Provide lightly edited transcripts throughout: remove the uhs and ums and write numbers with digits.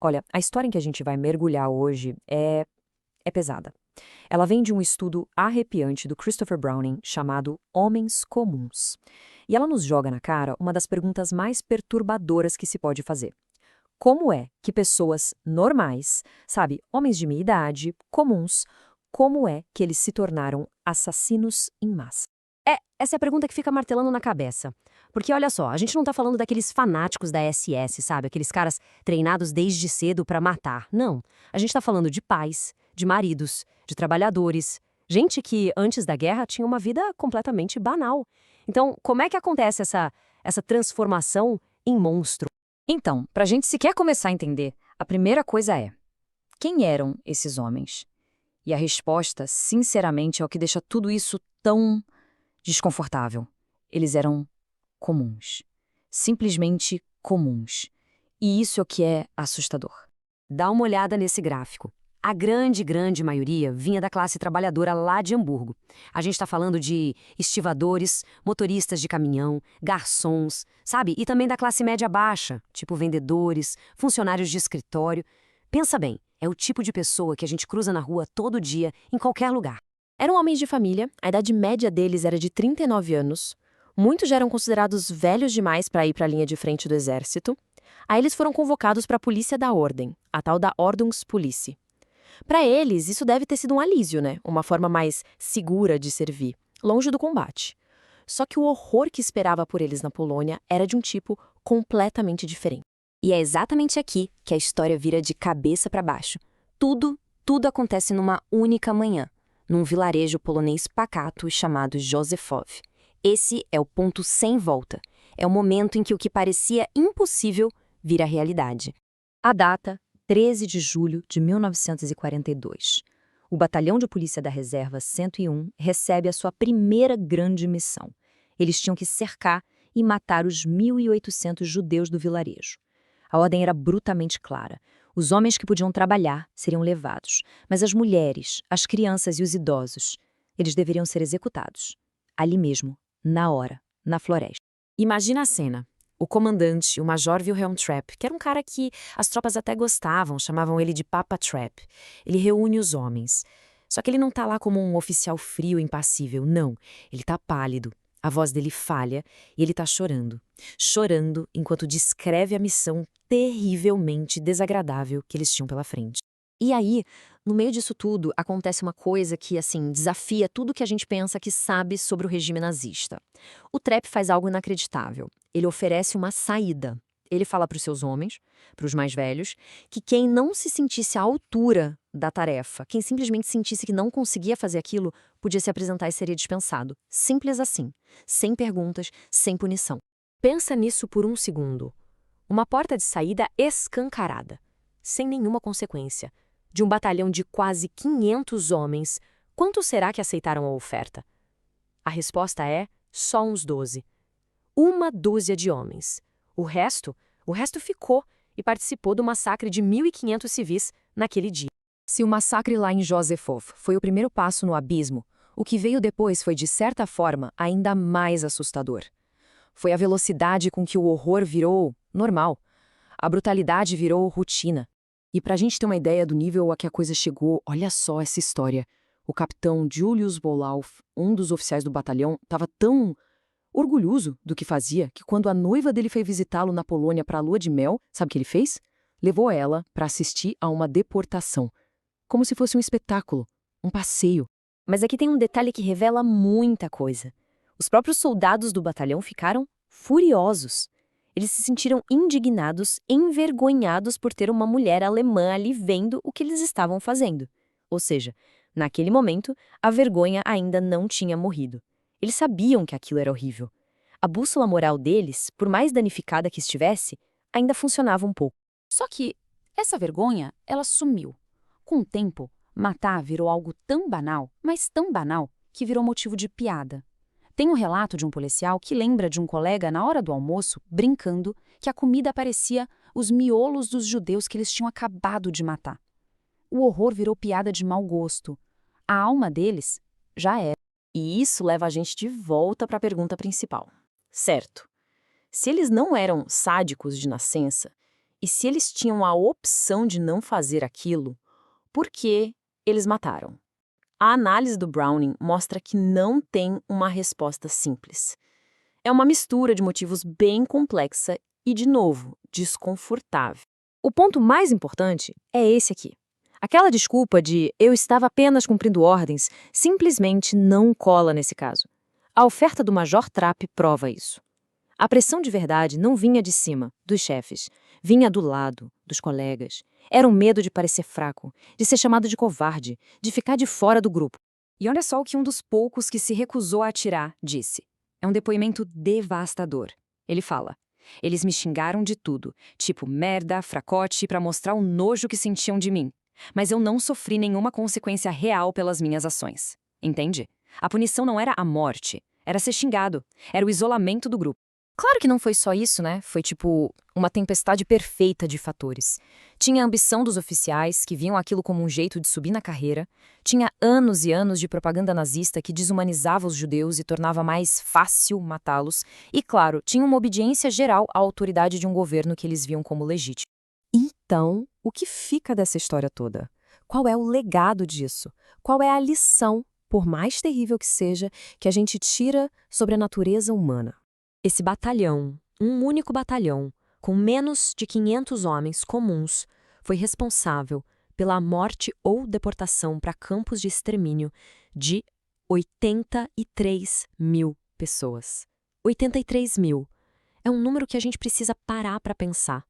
Olha, a história em que a gente vai mergulhar hoje é pesada. Ela vem de um estudo arrepiante do Christopher Browning chamado Homens Comuns. E ela nos joga na cara uma das perguntas mais perturbadoras que se pode fazer. Como é que pessoas normais, sabe, homens de minha idade, comuns, como é que eles se tornaram assassinos em massa? Essa é a pergunta que fica martelando na cabeça. Porque olha só, a gente não tá falando daqueles fanáticos da SS, sabe? Aqueles caras treinados desde cedo pra matar. Não. A gente tá falando de pais, de maridos, de trabalhadores, gente que antes da guerra tinha uma vida completamente banal. Então, como é que acontece essa transformação em monstro? Então, pra gente sequer começar a entender, a primeira coisa é: quem eram esses homens? E a resposta, sinceramente, é o que deixa tudo isso tão desconfortável. Eles eram comuns. Simplesmente comuns. E isso é o que é assustador. Dá uma olhada nesse gráfico. A grande maioria vinha da classe trabalhadora lá de Hamburgo. A gente está falando de estivadores, motoristas de caminhão, garçons, sabe? E também da classe média baixa, tipo vendedores, funcionários de escritório. Pensa bem, é o tipo de pessoa que a gente cruza na rua todo dia, em qualquer lugar. Eram homens de família, a idade média deles era de 39 anos. Muitos já eram considerados velhos demais para ir para a linha de frente do exército. Aí eles foram convocados para a polícia da ordem, a tal da Ordnungspolizei. Para eles, isso deve ter sido um alívio, né? Uma forma mais segura de servir, longe do combate. Só que o horror que esperava por eles na Polônia era de um tipo completamente diferente. E é exatamente aqui que a história vira de cabeça para baixo. Tudo acontece numa única manhã, num vilarejo polonês pacato chamado Józefów. Esse é o ponto sem volta. É o momento em que o que parecia impossível vira realidade. A data, 13 de julho de 1942. O Batalhão de Polícia da Reserva 101 recebe a sua primeira grande missão. Eles tinham que cercar e matar os 1.800 judeus do vilarejo. A ordem era brutalmente clara. Os homens que podiam trabalhar seriam levados, mas as mulheres, as crianças e os idosos, eles deveriam ser executados. Ali mesmo, na hora, na floresta. Imagina a cena. O comandante, o Major Wilhelm Trapp, que era um cara que as tropas até gostavam, chamavam ele de Papa Trapp. Ele reúne os homens. Só que ele não tá lá como um oficial frio e impassível, não. Ele tá pálido. A voz dele falha e ele tá chorando. Chorando enquanto descreve a missão terrivelmente desagradável que eles tinham pela frente. E aí, no meio disso tudo, acontece uma coisa que, assim, desafia tudo que a gente pensa que sabe sobre o regime nazista. O Trepp faz algo inacreditável. Ele oferece uma saída. Ele fala para os seus homens, para os mais velhos, que quem não se sentisse à altura da tarefa, quem simplesmente sentisse que não conseguia fazer aquilo, podia se apresentar e seria dispensado. Simples assim. Sem perguntas, sem punição. Pensa nisso por um segundo. Uma porta de saída escancarada, sem nenhuma consequência. De um batalhão de quase 500 homens, quantos será que aceitaram a oferta? A resposta é só uns 12. Uma dúzia de homens. O resto ficou e participou do massacre de 1.500 civis naquele dia. Se o massacre lá em Józefów foi o primeiro passo no abismo, o que veio depois foi, de certa forma, ainda mais assustador. Foi a velocidade com que o horror virou normal. A brutalidade virou rotina. E para a gente ter uma ideia do nível a que a coisa chegou, olha só essa história. O capitão Julius Bolauf, um dos oficiais do batalhão, estava tão orgulhoso do que fazia que quando a noiva dele foi visitá-lo na Polônia para a lua de mel, sabe o que ele fez? Levou ela para assistir a uma deportação. Como se fosse um espetáculo, um passeio. Mas aqui tem um detalhe que revela muita coisa. Os próprios soldados do batalhão ficaram furiosos. Eles se sentiram indignados, envergonhados por ter uma mulher alemã ali vendo o que eles estavam fazendo. Ou seja, naquele momento, a vergonha ainda não tinha morrido. Eles sabiam que aquilo era horrível. A bússola moral deles, por mais danificada que estivesse, ainda funcionava um pouco. Só que essa vergonha, ela sumiu. Com o tempo, matar virou algo tão banal, mas tão banal, que virou motivo de piada. Tem um relato de um policial que lembra de um colega na hora do almoço, brincando, que a comida parecia os miolos dos judeus que eles tinham acabado de matar. O horror virou piada de mau gosto. A alma deles já era. E isso leva a gente de volta para a pergunta principal. Certo, se eles não eram sádicos de nascença, E se eles tinham a opção de não fazer aquilo, por que eles mataram? A análise do Browning mostra que não tem uma resposta simples. É uma mistura de motivos bem complexa e, de novo, desconfortável. O ponto mais importante é esse aqui. Aquela desculpa de "eu estava apenas cumprindo ordens" simplesmente não cola nesse caso. A oferta do Major Trapp prova isso. A pressão de verdade não vinha de cima, dos chefes. Vinha do lado, dos colegas. Era um medo de parecer fraco, de ser chamado de covarde, de ficar de fora do grupo. E olha só o que um dos poucos que se recusou a atirar disse. É um depoimento devastador. Ele fala: "Eles me xingaram de tudo, tipo merda, fracote, pra mostrar o nojo que sentiam de mim. Mas eu não sofri nenhuma consequência real pelas minhas ações." Entende? A punição não era a morte, era ser xingado, era o isolamento do grupo. Claro que não foi só isso, né? Foi tipo uma tempestade perfeita de fatores. Tinha a ambição dos oficiais, que viam aquilo como um jeito de subir na carreira. Tinha anos e anos de propaganda nazista que desumanizava os judeus e tornava mais fácil matá-los. E, claro, tinha uma obediência geral à autoridade de um governo que eles viam como legítimo. Então, o que fica dessa história toda? Qual é o legado disso? Qual é a lição, por mais terrível que seja, que a gente tira sobre a natureza humana? Esse batalhão, um único batalhão, com menos de 500 homens comuns, foi responsável pela morte ou deportação para campos de extermínio de 83 mil pessoas. 83 mil. É um número que a gente precisa parar para pensar.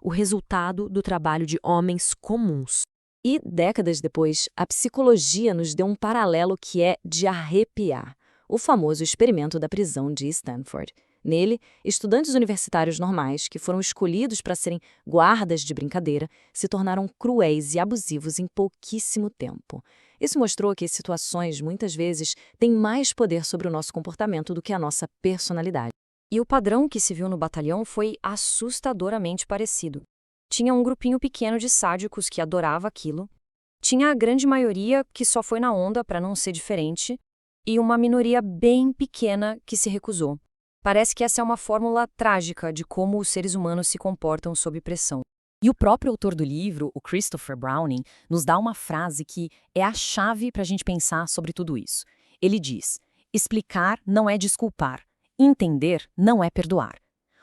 O resultado do trabalho de homens comuns. E, décadas depois, a psicologia nos deu um paralelo que é de arrepiar. O famoso experimento da prisão de Stanford. Nele, estudantes universitários normais, que foram escolhidos para serem guardas de brincadeira, se tornaram cruéis e abusivos em pouquíssimo tempo. Isso mostrou que situações, muitas vezes, têm mais poder sobre o nosso comportamento do que a nossa personalidade. E o padrão que se viu no batalhão foi assustadoramente parecido. Tinha um grupinho pequeno de sádicos que adorava aquilo, tinha a grande maioria que só foi na onda para não ser diferente, e uma minoria bem pequena que se recusou. Parece que essa é uma fórmula trágica de como os seres humanos se comportam sob pressão. E o próprio autor do livro, o Christopher Browning, nos dá uma frase que é a chave para a gente pensar sobre tudo isso. Ele diz: "Explicar não é desculpar, entender não é perdoar."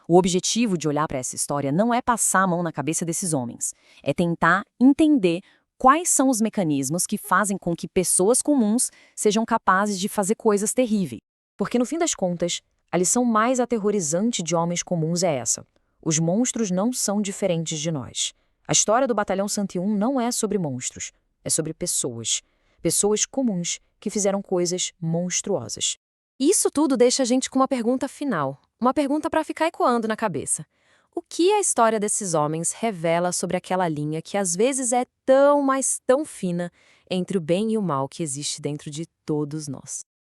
O objetivo de olhar para essa história não é passar a mão na cabeça desses homens, é tentar entender quais são os mecanismos que fazem com que pessoas comuns sejam capazes de fazer coisas terríveis. Porque, no fim das contas, a lição mais aterrorizante de homens comuns é essa. Os monstros não são diferentes de nós. A história do Batalhão 101 não é sobre monstros, é sobre pessoas. Pessoas comuns que fizeram coisas monstruosas. E isso tudo deixa a gente com uma pergunta final. Uma pergunta para ficar ecoando na cabeça. O que a história desses homens revela sobre aquela linha que às vezes é tão, mas tão fina entre o bem e o mal que existe dentro de todos nós?